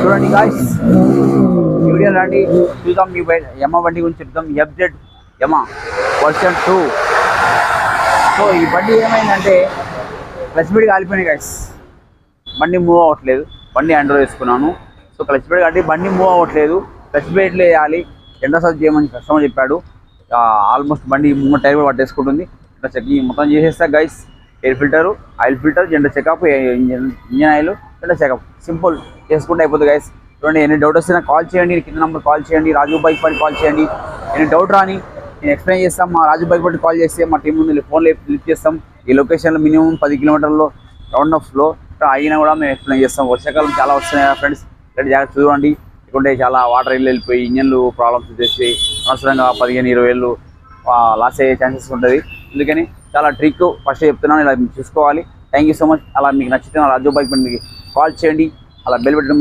చూడండి guys, video రండి చూద్దాం. మీ యమ బండి గురించి చెప్తాం. ఎఫ్జెడ్ యమ వర్షన్ 2. సో ఈ బండి ఏమైందంటే క్లచ్ ప్లేట్ కాలిపోయినాయి గాయ్స్. బండి మూవ్ అవ్వట్లేదు. బండి హ్యాండ్లో వేసుకున్నాను. సో క్లచ్ ప్లేట్ కాబట్టి బండి మూవ్ అవ్వట్లేదు. క్లచ్ ప్లేట్లు వేయాలి, ఎండ సర్చ్ చేయమని కస్టమర్ చెప్పాడు. ఆల్మోస్ట్ బండి ముందు టైర్ కూడా పట్టేసుకుంటుంది. ఇట్లా చెకింగ్ మొత్తం చేసేస్తా guys. Air filter, oil filter, gender checkup, engine oil, gender checkup simple చేసుకుంటే అయిపోతుంది గైస్. చూడండి, ఎన్ని డౌట్ వస్తే నాకు కాల్ చేయండి. కింద నెంబర్ కాల్ చేయండి. రాజు బైక్ పని కాల్ చేయండి. ఎన్ని డౌట్ రాని నేను ఎక్స్ప్లెయిన్ చేస్తాం. మా రాజు బైక్ పట్టి కాల్ చేస్తే మా టీం ముందు ఫోన్లో లిఫ్ట్ చేస్తాం. ఈ లొకేషన్లో మినిమం 10 కిలోమీటర్లో రౌండ్ ఆఫ్లో అయినా కూడా మేము ఎక్స్ప్లెయిన్ చేస్తాం. వర్షాకాలం చాలా వస్తున్నాయి ఫ్రెండ్స్, ఇలాంటి జాగ్రత్త చూడండి. ఎందుకంటే చాలా వాటర్ వెళ్ళిపోయి ఇంజన్లు ప్రాబ్లమ్స్ వచ్చేసి అనవసరంగా 15-20 వేలు లాస్ అయ్యే ఛాన్సెస్ ఉంటుంది. అందుకని చాలా ట్రిక్ ఫస్ట్ చెప్తున్నాను, ఇలా చూసుకోవాలి. Thank you so much. అలా మీకు నచ్చితే రాజు బైక్ పని మీకు కాల్ చేయండి. అలా బెల్ పెట్టుకుంటే